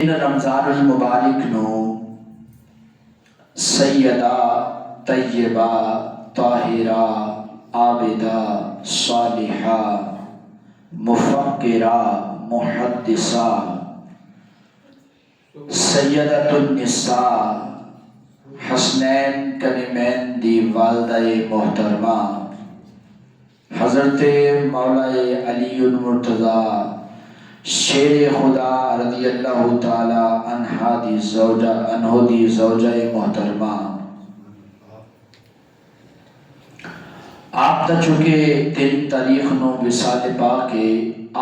رمضان المبارک نو سیدہ طیبہ طاہرہ عابدہ صالحہ مفکرہ محدثہ سیدۃ النساء حسنین کریمین دی والدہ محترمہ حضرت مولا علی المرتضی شیر خدا رضی اللہ تعالی عنہ دی زوجہ محترمہ آپ دا چکے 3 تاریخ نو وصال پاک کے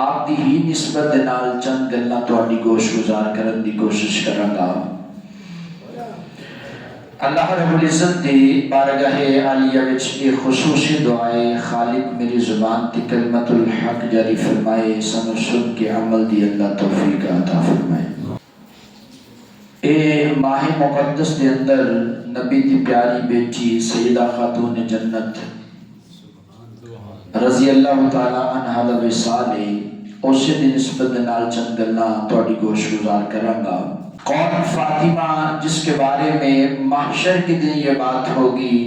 آپ دی ہی نسبت دے نال چند گلاں تہاڈی گوش گزار کرن دی کوشش کراں گا۔ اللہ رب العزت دی بارگاہ عالیہ وچ ایک خصوصی دعائے خالق میری زبان تی کلمت الحق جاری فرمائے، سنو سن کے عمل دی اللہ توفیق عطا فرمائے۔ اے ماہ مقدس دے اندر نبی دی پیاری بیٹی سیدہ خاتون جنت رضی اللہ تعالی عنہا دا وصال ہے، اسی دی نسبت نال چند گلاں تہاڈی گوش گزار کراں گا۔ کون فاطمہ جس کے بارے میں محشر کے دن یہ بات ہوگی،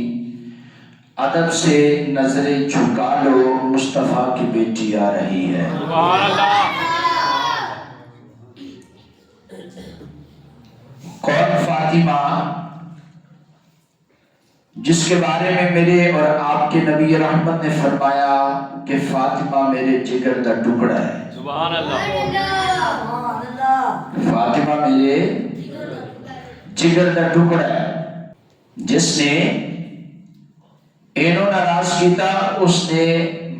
ادب سے نظریں جھکا لو، مصطفیٰ کی بیٹی آ رہی ہے۔ سبحان اللہ۔ کون فاطمہ جس کے بارے میں میرے اور آپ کے نبی رحمت نے فرمایا کہ فاطمہ میرے جگر دا ٹکڑا ہے۔ سبحان اللہ۔ فاطمہ میرے جگر دا ٹکڑا ہے، جس نے اینو ناراض کیتا اس نے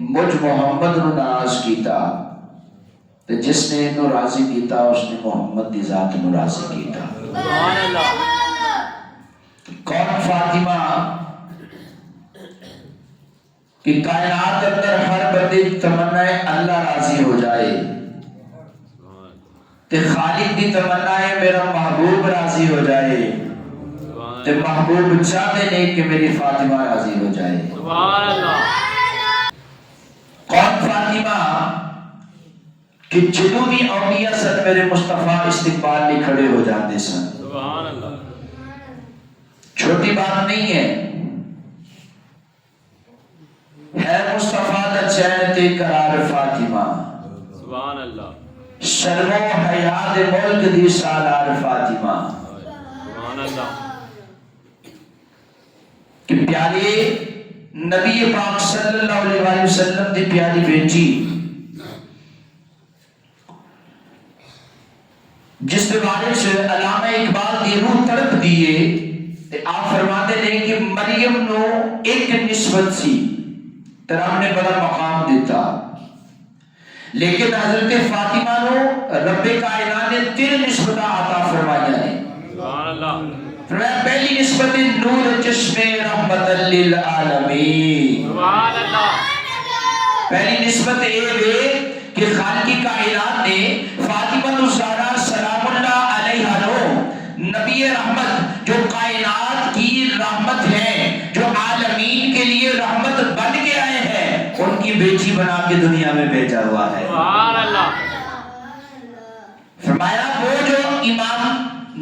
مجھ محمد نو ناراض کیتا، تے جس نے اینو راضی کیتا اس نے محمد دی ذات نو راضی کیتا۔ سبحان اللہ۔ کون فاطمہ کہ کائنات اندر ہر بندے تمنا ہے اللہ راضی ہو جائے، تے خالق دی تمنا ہے میرا محبوب راضی ہو جائے، تے محبوب چاہتے نہیں کہ میری فاطمہ راضی ہو جائے۔ سبحان اللہ۔ کون فاطمہ کہ جدوں بھی اولیاء سن میرے مصطفیٰ استقبال لے کھڑے ہو جاتے سن۔ سبحان اللہ۔ چھوٹی بات نہیں ہے مصطفیٰ دا چین تے قرار فاطمہ، سبحان اللہ، شرم و حیا دے ملک دی سالار فاطمہ، سبحان اللہ، کہ پیارے نبی پاک صلی اللہ علیہ وسلم دی پیاری بیٹی جس کے بارے سے علامہ اقبال دی روح تڑپ دیے، آپ فرماتے ہیں کہ مریم نو ایک نسبت سی رب نے بڑا مقام دیتا، لیکن حضرت فاطمہ نو رب کائنات نے 3 نسبتاں عطا فرمایا ہے۔ سبحان اللہ۔ فرمایا پہلی نسبت نور چشم رحمت للعالمین، سبحان اللہ۔ پہلی نسبت یہ ہے کہ خالق کائنات نے فاطمہ الزہرا سلام اللہ علیہا نو نبی رحمت جو کائنات کی رحمت ہے، جو عالمین کے لیے رحمت بن کے آئے ہیں، ان کی بیٹی بنا کے دنیا میں بھیجا ہوا ہے۔ سبحان اللہ۔ فرمایا وہ جو امام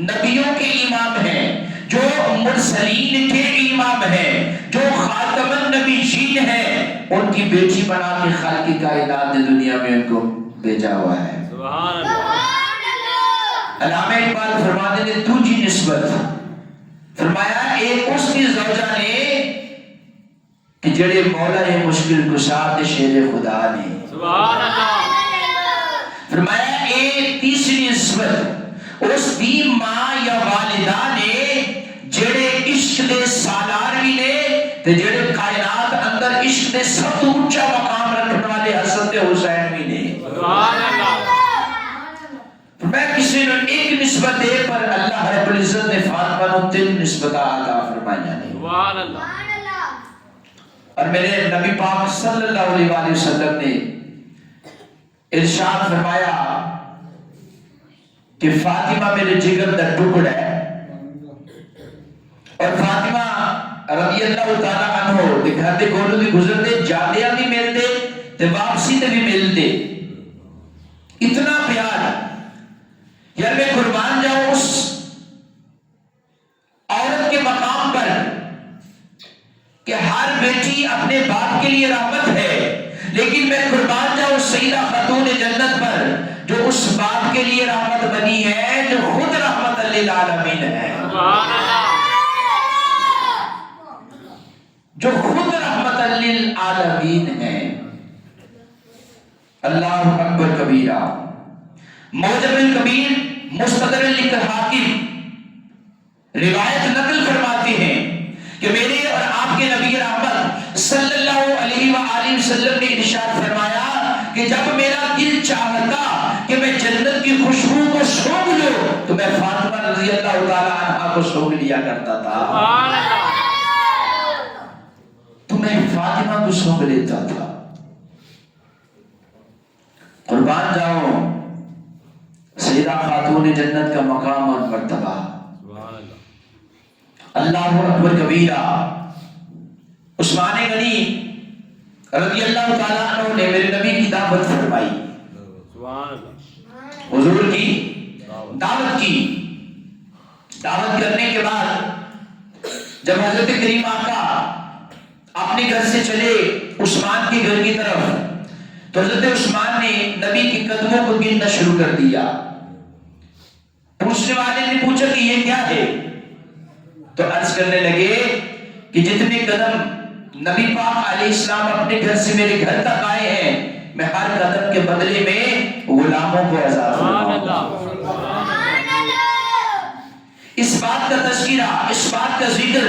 نبیوں کے امام ہیں، جو مرسلین کے امام ہیں، جو خاتم النبیین ہیں، ان کی بیٹی بنا کے خالق کائنات نے دنیا میں ان کو بھیجا ہوا ہے۔ سبحان اللہ۔ علامہ اقبال فرماتے ہیں دوسری نسبت، فرمایا ایک اس کی زوجہ نے کہ جڑے مولا ہے مشکل کشا تے شیر خدا نے، سبحان اللہ۔ فرمایا ایک تیسری نسبت اس دی ماں یا والدہ نے جڑے عشق دے سالار بھی نے تے جڑے کائنات اندر عشق دے سب تو اونچا مقام رکھنے والے حسن حسین بھی نے، سبحان اللہ۔ میں کسی نے ایک نسبت دے پر اللہ رب العزت نے فاطمہ نو 3 نسبتاں عطا فرمایا نے، سبحان اللہ۔ اور میرے نبی پاک صلی اللہ علیہ وسلم نے ارشاد فرمایا کہ فاطمہ میرے جگر دا ٹکڑا ہے، اور فاطمہ رضی اللہ تعالی عنہ دے گھر دے کولوں دی گزرتے جاندیاں بھی ملتے تے واپسی تے بھی ملتے، اتنا پیار یار میں قربان نبی ہے جو خود رحمت للعالمین ہے، جو خود رحمت للعالمین ہے۔ اللہ اکبر کبیرہ۔ موجب الکبیر مستدرک الحاکم روایت نقل فرماتے ہیں کہ میرے اور آپ کے نبی رحمت صلی اللہ علیہ وآلہ وسلم نے ارشاد فرمایا کہ جب میرا دل چاہتا کہ میں جنت کی خوشبو کو سونگھ لوں تو میں فاطمہ رضی اللہ تعالی عنہا کو سونگھ لیا کرتا تھا، تو میں فاطمہ کو سونگھ لیتا تھا۔ قربان جاؤ سیدہ خاتون جنت کا مقام اور مرتبہ، اللہ اکبر کبیرہ۔ عثمان غنی رضی اللہ تعالیٰ عنہ نے میرے نبی کی دعوت فرمائی، حضور کی دعوت کی۔ دعوت کرنے کے بعد جب حضرت کریم آقا اپنے گھر سے چلے عثمان کے گھر کی طرف تو حضرت عثمان نے نبی کے قدموں کو گننا شروع کر دیا۔ پوچھنے والے نے پوچھا کہ یہ کیا ہے؟ تو عرض کرنے لگے کہ جتنے قدم نبی پاک علیہ السلام اپنے گھر سے میرے گھر تک آئے ہیں، میں ہر قدم کے بدلے میں غلاموں کو آزاد فرماؤں۔ اس بات کا تذکرہ، اس بات کا ذکر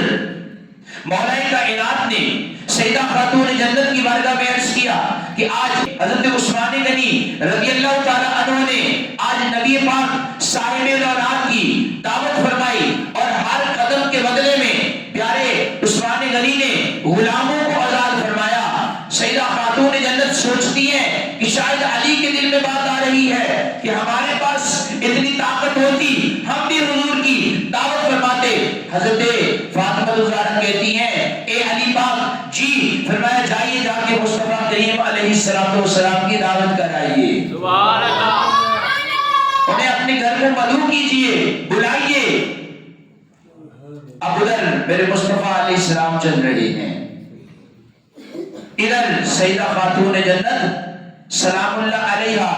مولا کائنات نے سیدہ خاتون جنت کی بارگاہ میں عرض کیا کہ آج حضرت عثمان غنی رضی اللہ تعالی عنہ نے آج نبی پاک صاحب الاولاد کی دعوت فرمائی اور ہر قدم کے بدلے میں پیارے عثمان غنی نے غلاموں کو آزاد فرمایا۔ سیدہ خاتون جنت سوچتی ہے کہ شاید علی کے دل میں بات آ رہی ہے کہ ہمارے پاس اتنی طاقت ہوتی ہم بھی حضور کی دعوت فرماتے۔ حضرت فاطمہ الزہرا کہتی ہیں اے علی پاک جی، فرمایا جائیے جا کے مصطفیٰ کریم علیہ السلام کی دعوت کرائیے، سبحان اللہ، انہیں اپنے گھر کو مدعو کیجئے، بلائیے۔ اب ادھر میرے مصطفیٰ علیہ السلام چل رہے ہیں، ادھر سیدہ خاتون جنت سلام اللہ علیہا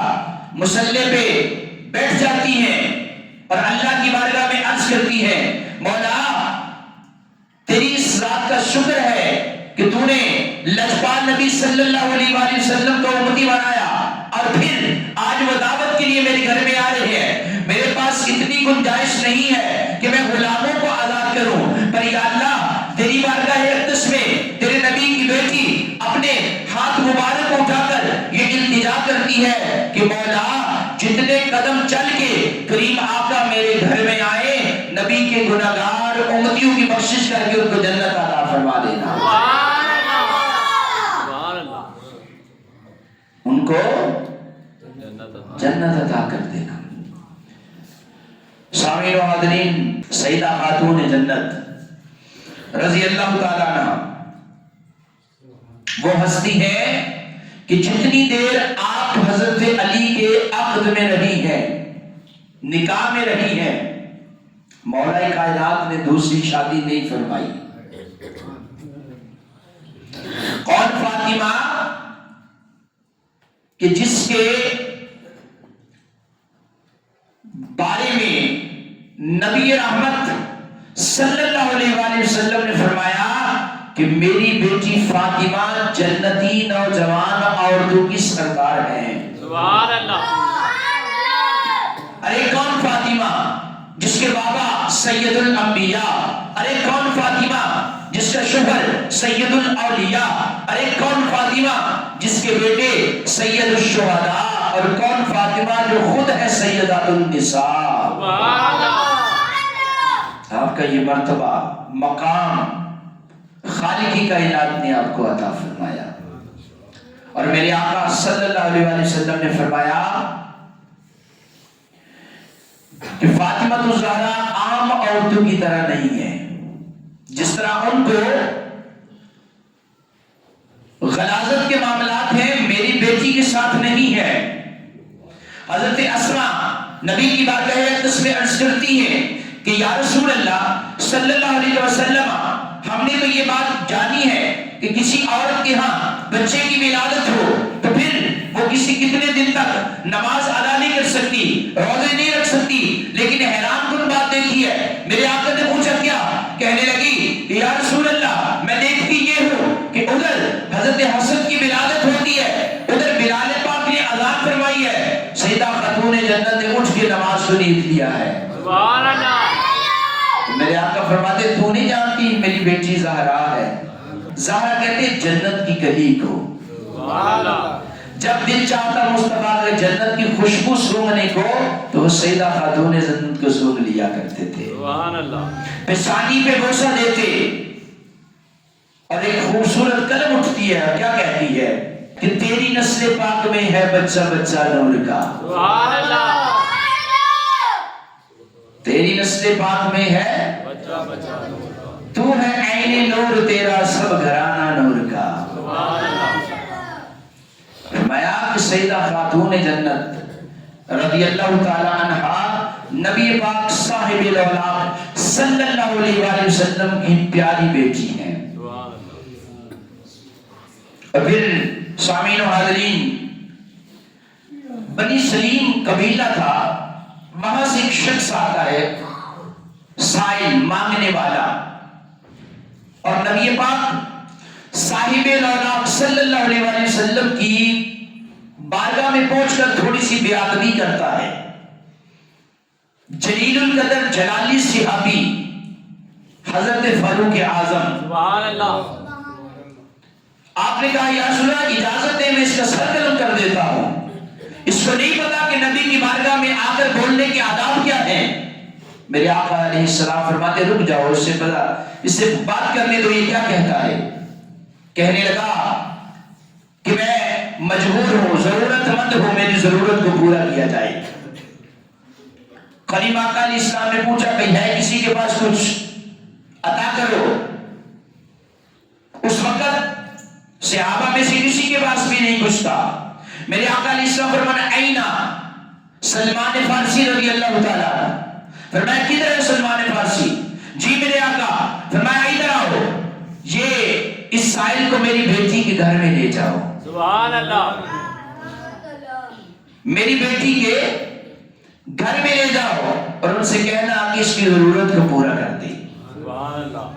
مصلی پہ بیٹھ جاتی ہیں اور اللہ کی بارگاہ میں عرض کرتی ہیں مولا تیری اس ذات کا شکر ہے کہ تو نے لجپال نبی صلی اللہ علیہ وآلہ وسلم کو امتی بنایا اور پھر آج وہ دعوت کے لیے میرے گھر میں آ رہے ہیں۔ میرے پاس اتنی گنجائش نہیں ہے کہ میں غلاموں کو آزاد کروں، پر یا اللہ تیری بارگاہ اقدس میں تیرے نبی کی بیٹی اپنے ہاتھ مبارک اٹھا کر یہ التجا کرتی ہے کہ مولا جتنے قدم چل کے کریم آقا میرے گھر میں آئے، نبی کے گناہگار امتیوں کی بخشش کر کے ان کو جنت عطا فرما دینا، ان کو جنت عطا کر دینا۔ سامعین و حاضرین، سیدہ خاتون جنت رضی اللہ تعالیٰ عنہ وہ ہستی ہے کہ جتنی دیر آپ حضرت علی کے عقد میں رہی ہے، نکاح میں رہی ہے، مولا کائنات نے دوسری شادی نہیں فرمائی۔ کون فاطمہ کہ جس کے بارے میں نبی رحمت صلی اللہ علیہ وآلہ وسلم نے فرمایا کہ میری بیٹی فاطمہ جنتی نوجوان عورتوں کی سردار ہے، سبحان اللہ۔ ارے کون فاطمہ جس کے بابا سید الانبیاء، ارے کون فاطمہ جس کا شوہر سید الاولیاء، ارے کون فاطمہ جس کے بیٹے سید الشہداء، اور کون فاطمہ جو خود ہے سیدۃ النساء۔ آپ کا یہ مرتبہ مقام خالقی کائنات نے آپ کو عطا فرمایا، اور میرے آقا صلی اللہ علیہ وآلہ وسلم نے فرمایا کہ فاطمہ الزہرا عام عورتوں کی طرح نہیں ہے، جس طرح ان کو غلاظت کے معاملات ہیں میری بیٹی کے ساتھ نہیں ہے۔ حضرت اسماء نبی کی بارگاہ اقدس میں عرض کرتی ہیں کہ یا رسول اللہ صلی اللہ علیہ وسلم، ہم نے تو یہ بات جانی ہے کہ کسی عورت کے ہاں بچے کی ولادت ہو تو پھر وہ کسی کتنے دن تک نماز ادا نہیں کر سکتی، روزے نہیں رکھ سکتی، لیکن حیران کن بات دیکھی ہے، میرے آقا نے پوچھا کیا؟ کہنے لگی کہ یا رسول اللہ میں دیکھتی یہ ہوں کہ ادھر حضرت حسن کی ولادت ہوتی ہے، ادھر بلال پاک نے اذان فرمائی ہے، سیدہ خاتون جنت نے اٹھ کے نماز کو نیت لیا ہے۔ سبحان اللہ۔ میرے آقا فرماتے تو نہیں جانتی میری بیٹی زہرا ہے۔ زہرا کہتے جنت کی کلی کو، جب دل چاہتا مصطفیٰ کے جنت کی خوشبو سونگھنے کو تو وہ سیدہ خاتون جنت کو سونگ لیا کرتے تھے، پیشانی پہ بوسہ دیتے، اور ایک خوبصورت کلم اٹھتی ہے، کیا کہتی ہے کہ تیری نسل پاک میں ہے بچہ بچہ نور کا، تیری نسل پاک میں ہے تو ہے عین نور تیرا سب گھرانہ نور کا۔ فرمایا کہ سیدہ خاتون جنت رضی اللہ تعالی عنہا نبی پاک صاحب الاولاد صلی اللہ علیہ وآلہ وسلم کی پیاری بیٹی ہیں۔ اور پھر سامعین و حاضرین، بنی سلیم قبیلہ تھا، وہاں سے ایک شخص آتا ہے سائل مانگنے والا، اور نبی پاک صاحب الاولاد صلی اللہ علیہ وآلہ وسلم کی بارگاہ میں پہنچ کر تھوڑی سی بے ادبی کرتا ہے۔ جلیل القدر جلالی صحابی حضرت فاروق اعظم سبحان اللہ، آپ نے کہا یا رسول اللہ اجازت ہے میں اس کا سر قلم کر دیتا ہوں، اس کو نہیں پتا کہ نبی کی بارگاہ میں آ کر بولنے کے آداب کیا ہیں۔ میرے آقا علیہ السلام فرماتے رک جاؤ، اس سے پتا، اس سے بات کرنے دو، یہ کیا کہتا ہے؟ کہنے لگا کہ میں مجبور ہوں، ضرورت مند ہوں، میری ضرورت کو پورا کیا جائے۔ قریب آقا علیہ السلام نے پوچھا کہ ہے کسی کے پاس کچھ عطا کرو۔ اس وقت صحابہ میں سے کسی کے پاس بھی نہیں کچھ تھا۔ میرے آقا علیہ السلام فرمایا اینا سلمان فارسی رضی اللہ تعالیٰ عنہ، فرمایا کدھر ہے سلمان فارسی؟ جی میرے آقا، فرمایا ادھر آؤ، یہ اس سائل کو میری بیٹی کے گھر میں لے جاؤ۔ سبحان اللہ، میری بیٹی کے گھر میں لے جاؤ اور ان سے کہنا کہ اس کی ضرورت کو پورا کر دے۔ سبحان اللہ۔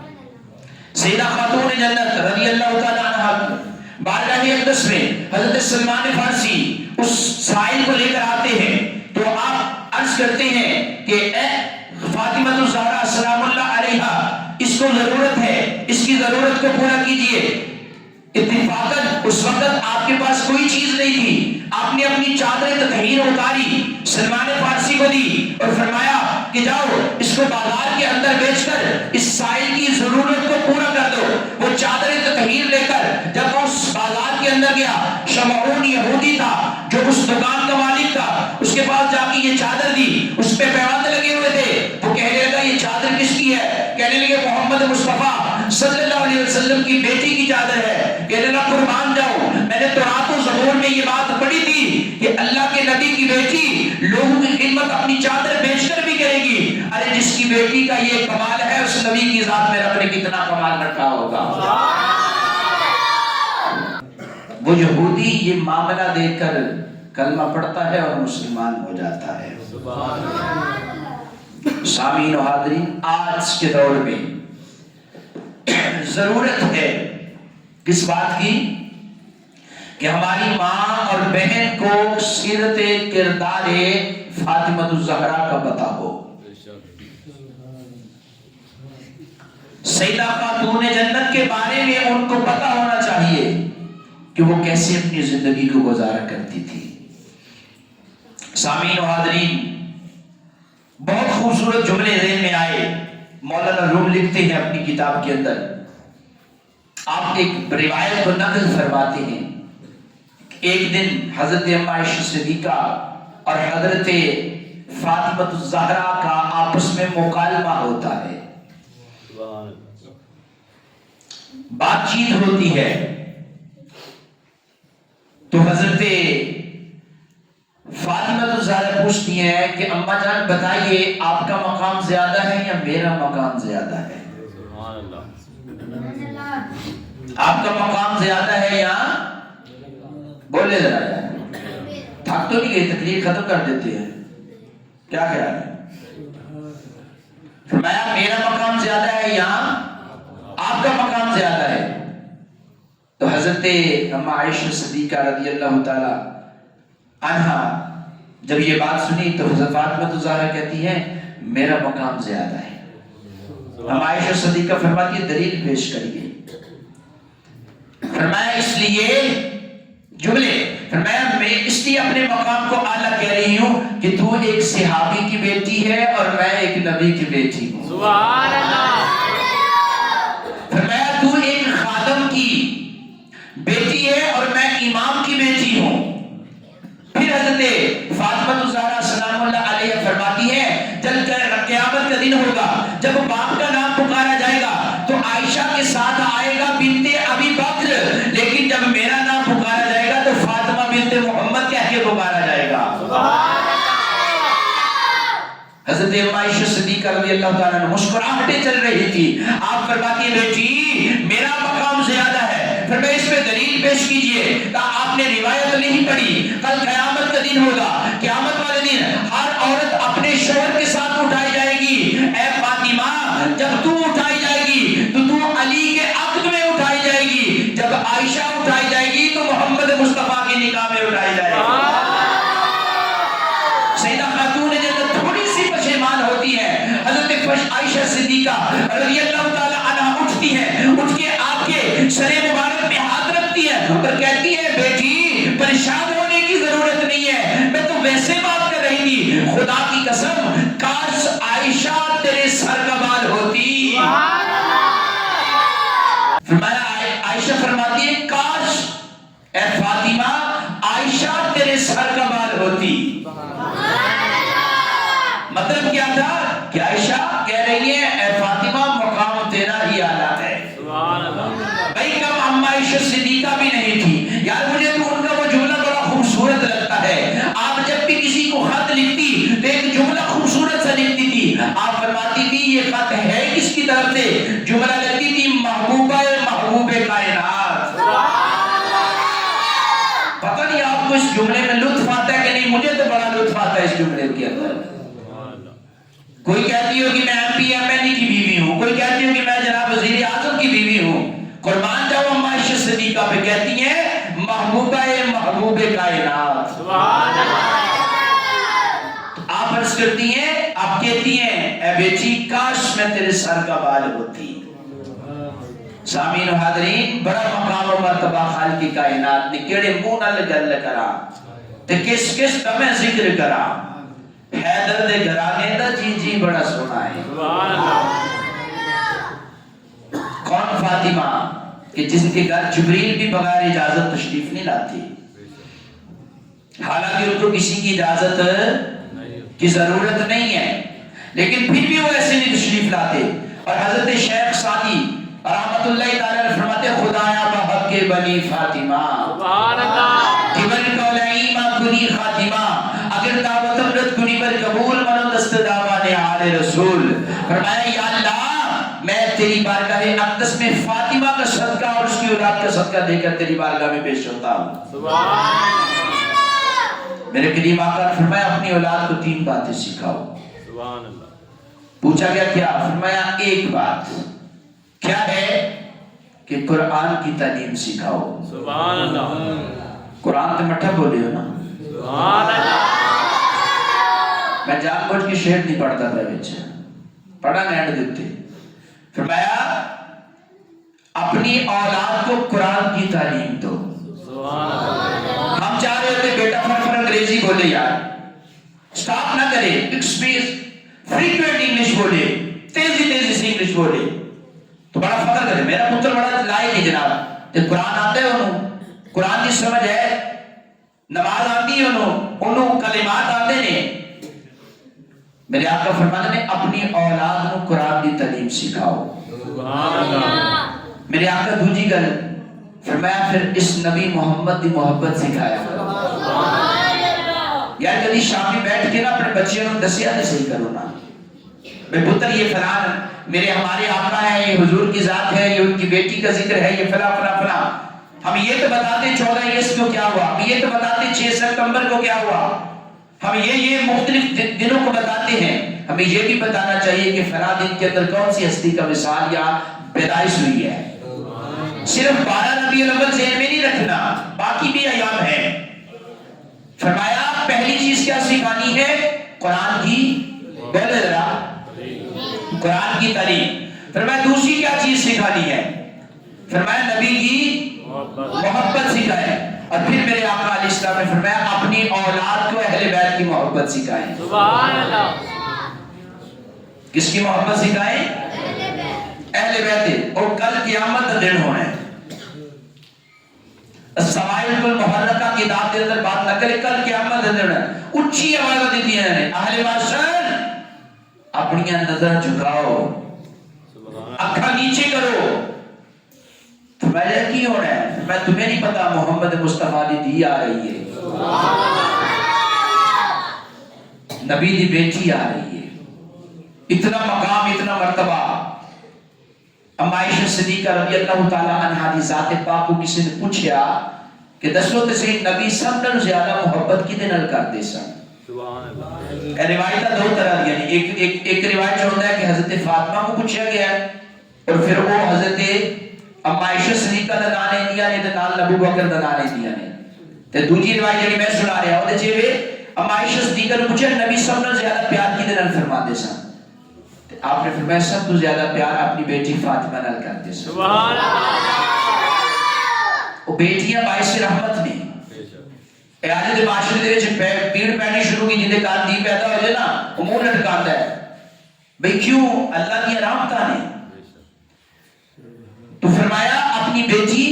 سیدہ خاتون جنت رضی اللہ تعالیٰ عنہ بارگاہ اقدس میں حضرت سلمان فارسی اس سائل کو لے کر آتے ہیں تو آپ عرض کرتے ہیں کہ اے فاطمہ الزہرا سلام اللہ علیہا، اس کو ضرورت ہے، اس کی ضرورت کو پورا کیجئے۔ اتفاقاً اس وقت آپ کے پاس کوئی چیز نہیں تھی، آپ نے اپنی چادر تطہیر اتاری، سلمان فارسی کو دی اور فرمایا کہ جاؤ اس کو بازار کے اندر بیچ کر اس سائل کی ضرورت کو پورا کر دو۔ وہ چادر تطہیر لے کر جب اس بازار کے اندر گیا، شمعون یہودی تھا جو اس دکان کا مالک تھا، اس کے پاس جا کے یہ چادر دی، اس پہ پیوند لگے ہوئے تھے، وہ کہنے لگا یہ چادر کس کی ہے؟ کہنے لگے محمد مصطفیٰ صلی اللہ علیہ وسلم کی بیٹی کی چادر ہے۔ کہنے لگا قربان جاؤ، میں نے تورات و زبور میں یہ بات پڑھی تھی کہ اللہ کے نبی کی بیٹی لوگوں کی خدمت اپنی چادر بیچ کر بھی کرے گی۔ ارے جس کی بیٹی کا یہ کمال ہے اس نبی کی ذات میں رب نے کتنا کمال رکھا ہوگا۔ وہ یہودی یہ معاملہ دیکھ کر کلمہ پڑھتا ہے اور مسلمان ہو جاتا ہے۔ سامعین و حاضرین، آج کے دور میں ضرورت ہے کس بات کی کہ ہماری ماں اور بہن کو سیرت کردار فاطمہ الزہرا کا پتہ ہو۔ سیدہ خاتون جنت کے بارے میں ان کو پتہ ہونا چاہیے کہ وہ کیسے اپنی زندگی کو گزارا کرتی تھی۔ سامعین و حاضرین، بہت خوبصورت جملے ذہن میں آئے، مولانا روم لکھتے ہیں اپنی کتاب کے اندر، آپ ایک روایت کو نقل فرماتے ہیں۔ ایک دن حضرت اما عائشہ صدیقہ اور حضرت فاطمہ الزہرا کا آپس میں مکالمہ ہوتا ہے، بات چیت ہوتی ہے، تو حضرت فاطمہ الزہرا پوچھتی ہیں کہ اماں جان بتائیے آپ کا مقام زیادہ ہے یا میرا مقام زیادہ ہے؟ آپ کا مقام زیادہ ہے یا بولے ذرا، تھک تو نہیں گئی؟ تقریر ختم کر دیتے ہیں، کیا خیال ہے؟ فرمایا میرا مقام زیادہ ہے یہاں آپ کا مقام زیادہ ہے۔ تو حضرت اما عائشہ صدیقہ رضی اللہ تعالی عنہا جب یہ بات سنی تو حضرت فاطمہ الزہرا کہتی ہے میرا مقام زیادہ ہے۔ اما عائشہ صدیقہ فرماتی ہے دلیل پیش کریے۔ فرمایا اس لیے جملے، فرمایا میں اس لیے اپنے مقام کو اعلیٰ کہہ رہی ہوں کہ تو ایک صحابی کی بیٹی ہے اور میں ایک نبی کی بیٹی ہوں۔ سبحان اللہ۔ فرمایا تو ایک خادم کی بیٹی ہے اور میں امام کی بیٹی ہوں۔ پھر حضرت فاطمہ الزہرا سلام اللہ علیہ فرماتی ہے جب قیامت کا دن ہوگا، جب باپ کا نام پکارا جائے گا تو عائشہ کے ساتھ آئے گا بنت ابی بکر، لیکن جب میرا نام پکارا جائے گا تو فاطمہ بنت محمد کہہ کے پکارا جائے گا۔ حضرت عائشہ صدیقہ رضی اللہ تعالیٰ عنہ مسکراہٹیں چل رہی تھی۔ آپ فرماتی ہیں بیٹی میرا مقام زیادہ ہے۔ پھر میں اس پہ دلیل پیش کیجئے کہ آپ نے روایت نہیں پڑھی، کل قیامت کا دن ہوگا، قیامت والے دن ہر عورت اپنے شوہر کے ساتھ اٹھائی جائے گی۔ اے فاطمہ جب تو اٹھائی جائے گی تو علی کے عقد میں اٹھائی جائے گی، جب عائشہ اٹھائی جائے گی تو محمد مصطفیٰ کی نکاح میں اٹھائی جائے گی۔ سیدہ خاتون جنت تھوڑی سی پشیمان ہوتی ہے، حضرت عائشہ صدیقہ رضی اللہ تعالی عنہا اٹھتی ہے، اٹھ کے آپ کے سر مبارک میں ہاتھ رکھتی ہے اور کہتی ہے بیٹی پریشان ہونے کی ضرورت نہیں ہے، میں تو ویسے بات کر رہی تھی، خدا کی قسم کاش عائشہ تیرے سر کا بال ہوتی۔ فرمایا عائشہ فرماتی ہے کاش اے فاطمہ عائشہ تیرے سر کا بال ہوتی۔ مطلب کیا تھا کہ عائشہ کہہ رہی ہے اے فاطمہ مقام تیرا ہی اعلیٰ ہے۔ بھائی کم اما عائشہ صدیقہ بھی نہیں تھی یار، مجھے تو ان کا وہ جملہ بڑا خوبصورت لگتا ہے۔ آپ جب بھی کسی کو خط لکھتی تو ایک جملہ خوبصورت سا لکھتی تھی۔ آپ فرماتی تھی یہ خط ہے کس کی طرف سے؟ جملہ لگتی تھی محبوبہ محبوب کائنات۔ پتہ نہیں آپ کو اس جملے میں لطف آتا ہے کہ نہیں، مجھے تو بڑا لطف آتا ہے اس جملے کے اندر۔ کوئی کہتی ہو کہ میں ایم پی ایم این ای کی بیوی ہوں، کوئی کہتی ہو کہ میں جناب وزیر اعظم کی بیوی ہوں، قربان جاؤ اما عائشہ صدیقہ پہ کہتی ہیں محبوبہ محبوب کائنات۔ سبحان اللہ۔ آپ عرض کرتی ہیں، آپ کہتی ہیں اے بیٹی کاش میں تیرے سر کا بال ہوتی۔ سامعین و حاضرین بڑا مقام و مرتبہ خالق کائنات نے کیڑے منہ نال گل کرا تے کس کس تمہیں ذکر کرا، حیدر دے گھرانے دا جی جی بڑا سونا ہے۔ سبحان اللہ۔ کون فاطمہ کہ جس کے گھر جبریل بھی بغیر اجازت تشریف نہیں لاتی، حالانکہ ان کو کسی کی اجازت کی ضرورت نہیں ہے، لیکن پھر بھی وہ ایسے نہیں تشریف لاتے۔ اور حضرت شیخ سعدی رحمت اللہ تعالی علیہ فرماتے خدایا بحق بنی فاطمہ سبحان اللہ کبر کولئی ما کنی خاتمہ، اگر دعوت امرت کنی پر قبول منو دست دامان آل رسول۔ فرمایا یا اللہ میں تیری بارگاہ اقدس میں فاطمہ کا صدقہ اور اس کی اولاد کا صدقہ دے کر تیری بارگاہ میں پیش ہوتا ہوں۔ سبحان اللہ۔ میرے کریم آقا نے فرمایا اپنی اولاد کو 3 باتیں سکھاؤ۔ سبحان اللہ۔ پوچھا گیا کیا؟ فرمایا ایک بات کیا ہے کہ قرآن کی تعلیم سکھاؤ۔ سبحان اللہ۔ قرآن تے مٹھا بولے ہو نا؟ سبحان اللہ۔ میں جان بوجھ کے شعر نہیں پڑھتا تھا بچے، پڑھا نیڈ دیتے۔ فرمایا اپنی اولاد کو قرآن کی تعلیم دو۔ سبحان اللہ۔ ہم چاہ رہے تھے بیٹا فر انگریزی بولے یار، سٹاپ نہ کرے، فریکوینٹ انگلش بولے، تیزی تیزی سے انگلش بولے تو بڑا فخر کرے میرا پتر بڑا لائق ہے جناب، تے قرآن آتے ہیں انہوں، قرآن کی سمجھ ہے، نماز آتی ہے انہوں کلمات آتے ہیں۔ میرے آقا فرماتے ہیں اپنی اولاد کو قرآن کی تعلیم سکھاؤ۔ سبحان اللہ۔ میرے آقا دوجی گل فرمایا پھر اس نبی محمد کی محبت سکھایا۔ یار کبھی شامی بیٹھ کے نا اپنے بچیوں کو دسیا نہیں صحیح کرو نا، بے پتر یہ فلان میرے ہمارے آقا ہے، یہ حضور کی ذات ہے، یہ ان کی بیٹی کا ذکر ہے، یہ فلاں فلاں فلاں، ہم یہ تو بتاتے 14 اگست کو کیا ہوا، ہم یہ تو بتاتے 6 ستمبر کو کیا ہوا، ہم یہ مختلف دنوں کو بتاتے ہیں. ہمیں یہ بھی بتانا چاہیے کہ فلاں دن کے اندر کون سی ہستی کا وصال یا پیدائش ہوئی ہے. صرف 12 ربیع الاول ذہن میں نہیں رکھنا، باقی بھی ایام ہیں. فرمایا پہلی چیز کیا سکھانی ہے؟ قرآن کی، بولے ذرا، قرآن کی تعلیم. فرمایا دوسری کیا چیز سکھانی ہے؟ فرمایا نبی کی محبت سکھائے. اور پھر میرے آقا علیہ السلام نے فرمایا اپنی اولاد کو اہل بیت کی محبت سکھائیں. سبحان اللہ. کس کی محبت سکھائیں؟ اہل بیت. اور کل قیامت کا دن ہونا ہے. السوائل المحرکہ کتاب کے اندر بات نہ کرے، کل قیامت کا دن ہونا ہے. اونچی آواز دیتی ہیں اہل معاشر اپنی نظر جھکاؤ، اکھا نیچے کرو. تو میں کی ہونا ہے؟ میں تمہیں نہیں پتا محمد مصطفیٰ دی دی آ رہی ہے، نبی دی بیٹی آ رہی ہے. اتنا مقام، اتنا مرتبہ. اما عائشہ صدیقہ رضی اللہ تعالی عنہا دی ذات پاک کو کسی نے پوچھا کہ دسو تے صحیح نبی سب نال زیادہ محبت کدے نال کردے سن؟ سبحان اللہ. روایتاں دو طرح دی ہیں. ایک روایت جو ہوتا ہے کہ حضرت فاطمہ کو پوچھا گیا ہے اور پھر وہ حضرت اما عائشہ صدیقہ دا نام لے دیا نے تے نال ابو بکر دا نام لے دیا نے. تے دوسری روایت جڑی میں سنا رہا ہوں تے جے اما عائشہ صدیقہ نے پوچھا نبی سب نال زیادہ پیار کدے نال فرماندے سن؟ تے آپ نے فرمایا سب تو زیادہ پیار اپنی بیٹی فاطمہ نال کردے سن. سبحان اللہ. وہ بیٹیاں باعث رحمت نے. اے آج دے معاشرے دے وچ پیڑ پیڑی شروع کی جندے کار دی پیدا ہو جائے نا وہ منہ لٹکاندا ہے بھئی کیوں؟ اللہ کی رحمتاں نے. تو فرمایا اپنی بیٹی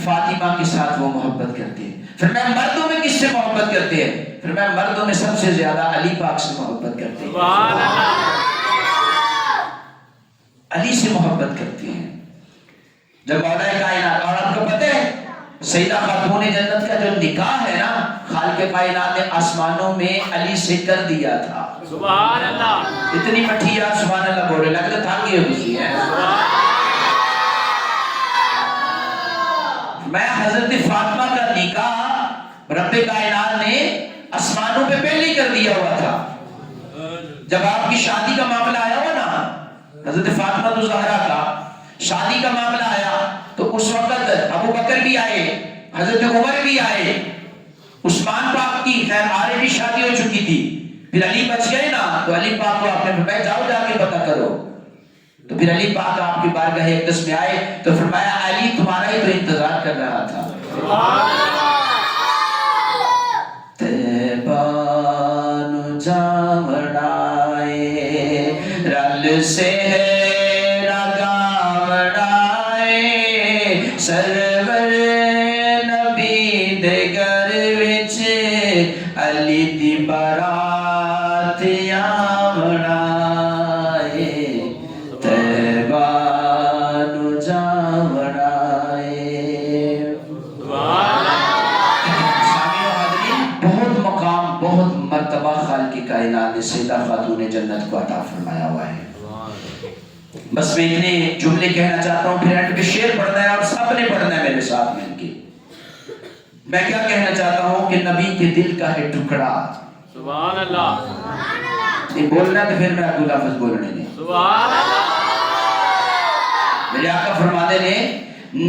فاطمہ کے ساتھ وہ محبت کرتے ہیں. فرمایا مردوں میں کس سے محبت کرتے ہیں؟ فرمایا مردوں میں سب سے زیادہ علی پاک سے محبت کرتے ہیں. سبحان اللہ. علی سے محبت کرتے ہیں. جب مولا کائنات، اور آپ کو پتہ ہے سیدہ خاتون جنت کا جو نکاح ہے نا خالق کائنات نے آسمانوں میں علی سے کر دیا تھا. سبحان اللہ. اتنی مٹھی یار سبحان اللہ بولے لگتا تھا کہ یہ خوشی ہے. میں حضرت فاطمہ کا نکاح رب کائنات نے آسمانوں پہ پہلے کر دیا ہوا تھا. جب آپ کی شادی کا معاملہ آیا ہوا نا حضرت فاطمہ زہرا کا شادی کا معاملہ آیا تو اس وقت ابو بکر بھی آئے، حضرت عمر بھی آئے، عثمان پاک کی خیر آلریڈی شادی ہو چکی تھی، پھر علی بچ گئے نا تو علی پاک کو آپ نے فرمایا جاؤ جا کے پتہ کرو. تو پھر علی پاک آپ کی بارگاہ اقدس میں آئے تو فرمایا علی تمہارا ہی تو انتظار کر رہا تھا. تیبان جامڑائے رل سے سرور نبی دے گھر وچ علی دی بارات آونا اے طیبہ نو جاونا اے. سامعین و حاضرین بہت مقام، بہت مرتبہ خالق کائنات نے سیدہ خاتون جنت کو عطا فرمایا ہوا ہے. بس میں اتنے جملے کہنا چاہتا ہوں، پھر اینڈ پہ شعر پڑھنا ہے اور سب نے پڑھنا ہے میرے ساتھ مل کے. میں کیا کہنا چاہتا ہوں کہ نبی کے دل کا ہے ٹکڑا. سبحان اللہ. یہ بولنا تو پھر میں ابو لفظ بولنے دیں. سبحان اللہ. میرے آقا فرماتے نے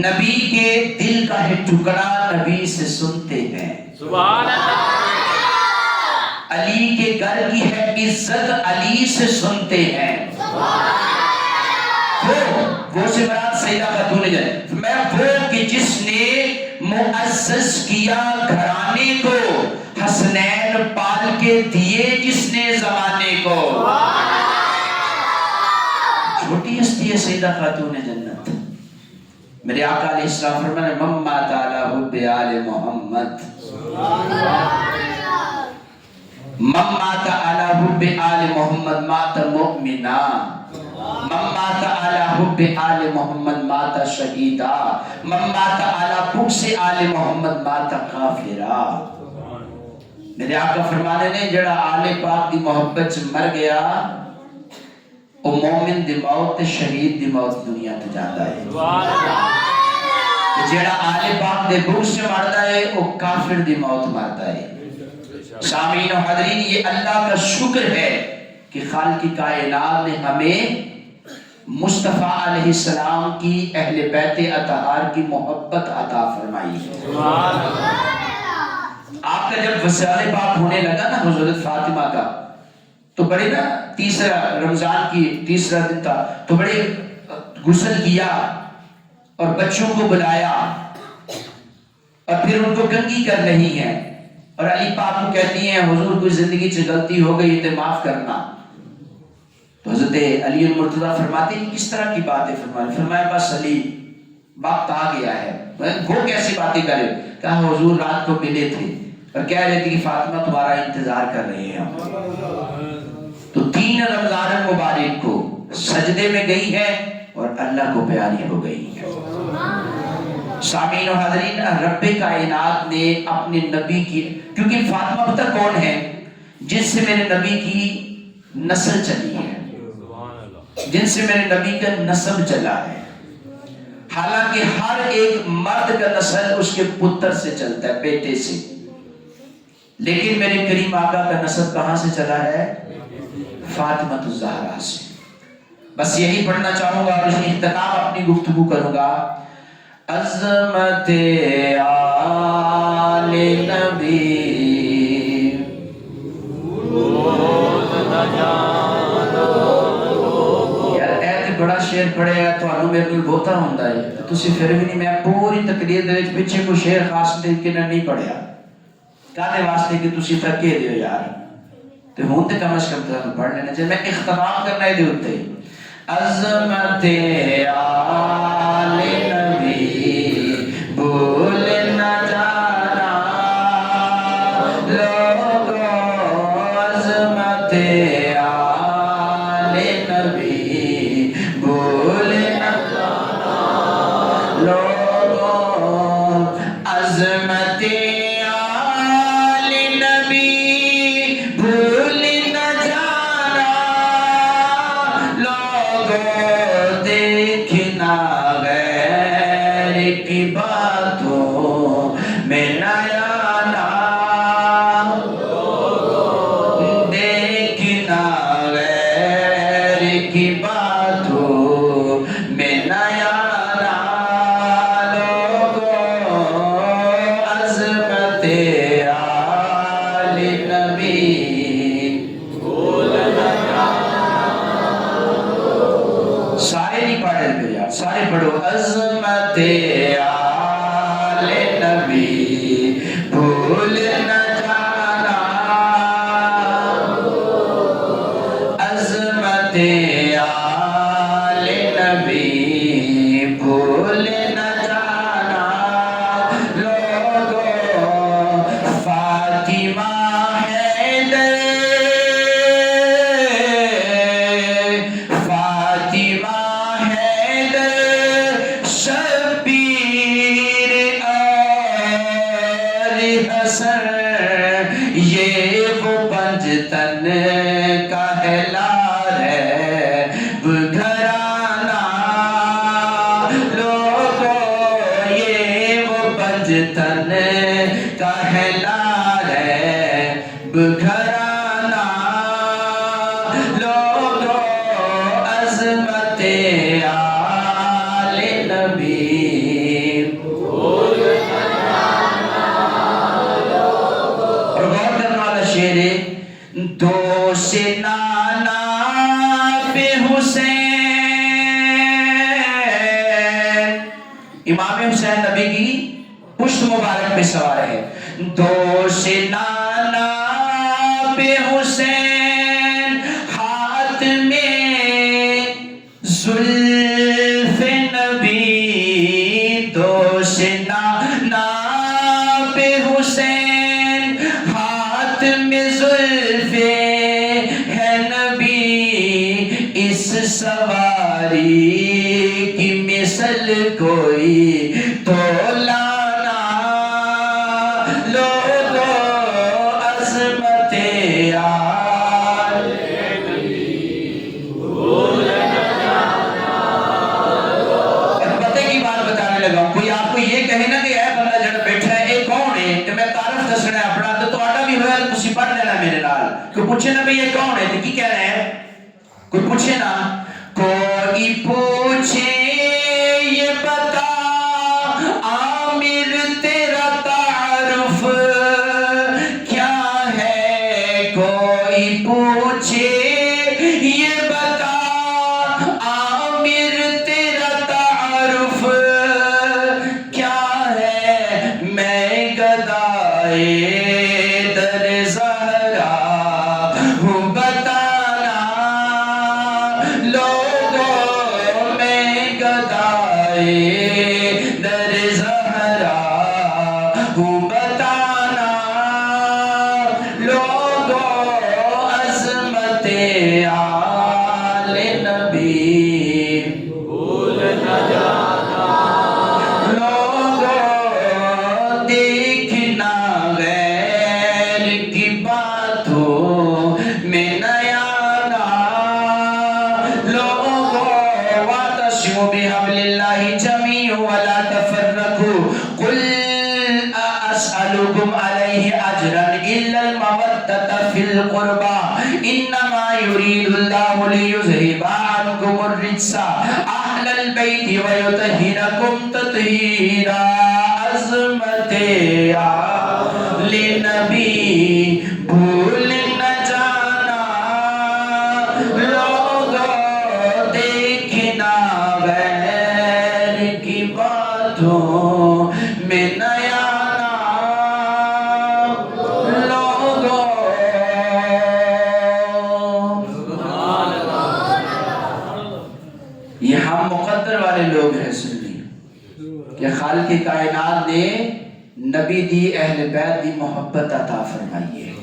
نبی کے دل کا ہے ٹکڑا نبی سے سنتے ہیں. سبحان اللہ. علی کے گھر کی ہے عزت علی سے سنتے ہیں. وہ سے مراد سیدہ خاتون جنت. میں وہ کہ جس نے معزز کیا گھرانے کو، حسنین پال کے دیے جس نے زمانے کو. چھوٹی ہستی ہے سیدہ خاتون جنت. میرے آقا علیہ السلام فرمانے من مات علی حب آل محمد، من مات علی حب آل محمد مات مؤمنا، من مات علی حب آل محمد مات شہیدا، من مات علی بغض آل محمد مات کافرا. میرے آقا فرمانے نے جڑا آل پاک دی محبت سے مر گیا وہ مومن دی موت شہید دی موت دنیا تے جاتا ہے. جڑا آل پاک دے بغض سے مردا ہے وہ کافر دی موت مردا ہے۔ سامعین و حاضرین، یہ اللہ کا شکر ہے کہ خالق کائنات نے ہمیں مصطفیٰ علیہ السلام کی اہل بیت اطہار کی محبت عطا فرمائی ہے۔ آپ کا جب وصال پاک ہونے لگا نا حضرت فاطمہ کا، تو بڑے نا تیسرا رمضان کی تیسرا دن تھا، تو بڑے غسل کیا اور بچوں کو بلایا اور پھر ان کو کنگھی کر رہی ہیں اور علی پاک کو کہتی ہیں حضور کوئی زندگی سے غلطی ہو گئی تو معاف کرنا۔ تو حضرت علی المرتضیٰ فرماتے ہیں کس طرح کی باتیں فرمائیں؟ فرمایا بس علی وقت آ گیا ہے۔ وہ کیسی باتیں کرے؟ کہا حضور رات کو ملے تھے اور کہہ رہے تھے کہ فاطمہ تمہارا انتظار کر رہے ہیں۔ تو 3 رمضان المبارک کو سجدے میں گئی ہے اور اللہ کو پیاری ہو گئی ہے۔ سامعین و حاضرین، رب کائنات نے اپنے نبی کی، کیونکہ فاطمہ پتہ کون ہے؟ جس سے میرے نبی کی نسل چلی ہے، جن سے میرے نبی کا نسب چلا ہے۔ حالانکہ ہر ایک مرد کا نسل اس کے پتر سے چلتا ہے، بیٹے سے، لیکن میرے کریم آقا کا نسب کہاں سے چلا ہے؟ فاطمہ الزہرا سے۔ بس یہی پڑھنا چاہوں گا اور اس کی اختتام اپنی گفتگو کروں گا۔ عظمت آل نبی یار اے بڑا شعر پڑھیا تانوں میرے نال بہتا ہوندا ہے تے تسی پھر بھی نہیں، میں پوری تقریر دے وچ پیچھے کوئی شعر خاص طریقے نال نہیں پڑھیا کادے واسطے کہ تسی تھکے دیو یار، تے ہن تے کم از کم تانوں پڑھ لینا چاہیے۔ میں اختتام کرنا ہے دے اوتے عظمت آل نبی بھول نہ جانا لوگوں، عظمت آل نبی بھول نہ جانا لوگوں، عظمت آل نبی بھول نہ جانا لوگوں، دیکھنا غیر کی باتوں میں نہ آنا، دیکھنا غیر کی باتوں میں نہ آنا لوگوں، عظمت آل نبی بھول نہ جانا۔ سارے نہیں پڑھ رہے پھر یار، سارے پڑھو۔ عظمت آل نبی بھول نہ جانا، عظمت آل نبی بھول نہ جانا لوگوں، فاطمہ حیدر، فاطمہ حیدر، شبیر اور حسن، یہ وہ پنجتن کا گھرانہ لوگوں، یہ وہ پنجتن کا گھرانہ لوگوں، عظمت آل نبی بھول نہ جانا لوگوں۔ اور غور کرنے والا شعر ہے، دوست نانا پہ حسین، امام حسین نبی کی پشت مبارک پہ سوار ہے، دوست نانا پہ حسین، ہاتھ میں زلف نبی، دوست نانا پہ حسین، ہاتھ میں زلف ہے نبی، اس سواری کی مثل کوئی تو لانا لوگوں، عظمت آل نبی بھول نہ جانا۔ اور پتہ کی بات بتانے لگا ہوں، کوئی آپ کو یہ کوئی پوچھے نا، کوئی پوچھے یہ بتا عامر تیرا تعارف کیا ہے، کوئی پوچھے یہ بتا عامر تیرا تعارف کیا ہے، میں گدائے در زہرا ہوں، بتانا لوگوں میں گدائے در زہرا ہوں، بتانا لوگوں عظمت آل نبی بھول نہ جانا، لوگوں دیکھنا غیر کی باتوں میں نیا نا، لوگوں واعتصموا بحبل اللہ جميعا ولا تفرقوا، قل أسألكم عليه أجرا إلا المودة في القربى، إنما يريد الله ليذهب عنكم الرجس أهل البيت ويطهركم تطهيرا، عظمت آل نبی بھول نہ جانا، لوگوں دیکھنا غیر کی باتوں میں نیا نا، لوگوں یہ ہم مقدر والے لوگ ہیں، سن لیے کہ خالق کائنات نے نبی دی، اہل بیت دی محبت عطا فرمائی ہے۔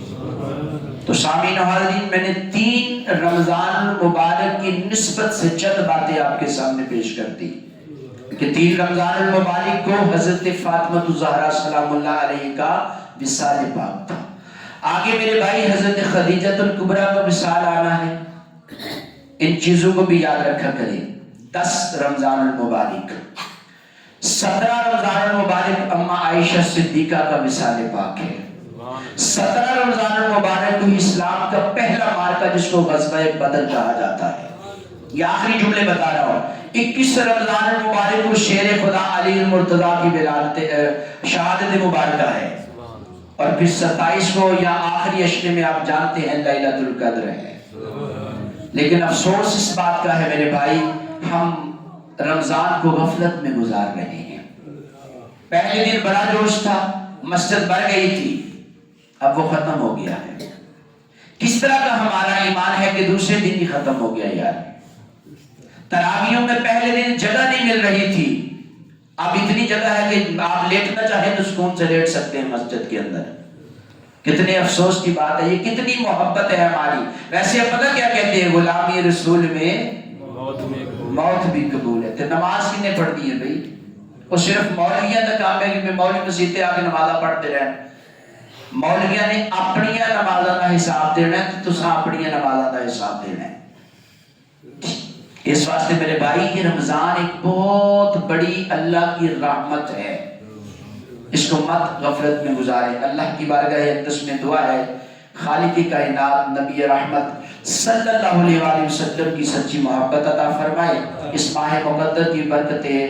تو سامعین و حاضرین، میں نے 3 رمضان المبارک کی نسبت سے چند باتیں آپ کے سامنے پیش کر دی کہ 3 رمضان المبارک کو حضرت فاطمہ الزہرا سلام اللہ علیہ کا وصال پاک تھا۔ آگے میرے بھائی حضرت خدیجہ الکبریٰ کا وصال آنا ہے، ان چیزوں کو بھی یاد رکھا کریں۔ 10 رمضان المبارک، 17 رمضان المبارک اماں عائشہ صدیقہ کا وصال پاک ہے۔ 17 رمضان المبارک کو اسلام کا پہلا مارکہ جس کو غزوہ بدر کہا جاتا ہے۔ یہ آخری جملے بتا رہا ہوں۔ 21 رمضان المبارک کو شیر خدا علی المرتضیٰ کی ولادت شہادت مبارکہ ہے، اور پھر 27 کو یا آخری عشرے میں آپ جانتے ہیں لیلۃ القدر ہے۔ لیکن افسوس اس بات کا ہے میرے بھائی، ہم رمضان کو غفلت میں گزار رہے ہیں۔ پہلے دن بڑا جوش تھا، مسجد بھر گئی تھی، اب وہ ختم ہو گیا ہے۔ کس طرح کا ہمارا ایمان ہے کہ دوسرے دن ہی ختم ہو گیا یار۔ تراویحوں میں پہلے دن جگہ نہیں مل رہی تھی، اب اتنی جگہ ہے کہ آپ لیٹنا چاہیں تو سکون سے لیٹ سکتے ہیں مسجد کے اندر۔ کتنے افسوس کی بات ہے، یہ کتنی محبت ہے ہماری۔ ویسے اب پتہ کیا کہتے ہیں، غلامی رسول میں موت بھی قبول ہے۔ تو نماز کنے پڑھتی ہے بھائی؟ وہ صرف مولویاں کا کام ہے کہ میں مولوی مسجد آ کے نمازاں پڑھتے رہیں۔ مولویاں نے اپنی نمازاں کا حساب دینا ہے تو تساں اپنی نمازاں کا حساب دینا ہے۔ اس واسطے میرے بھائی، یہ رمضان ایک بہت بڑی اللہ کی رحمت ہے، اس کو مت غفلت میں گزارے۔ اللہ کی بارگاہ اقدس میں دعا ہے، خالق کائنات نبی رحمت صلی اللہ علیہ وآلہ وسلم کی سچی محبت عطا فرمائے، اس ماہ مقدس کی برکتیں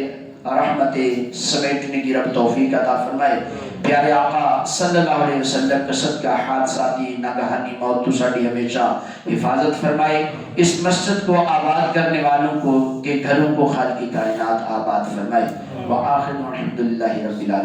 رحمتیں سمیٹنے کی رب توفیق عطا فرمائے۔ پیارے آقا صلی اللہ علیہ وسلم کا صدقہ حادثاتی ناگہانی موت تو ساڑی ہمیشہ حفاظت فرمائے۔ اس مسجد کو آباد کرنے والوں کو کے گھروں کو خالق کائنات آباد فرمائے۔ وآخر الحمدللہ رب العالمین۔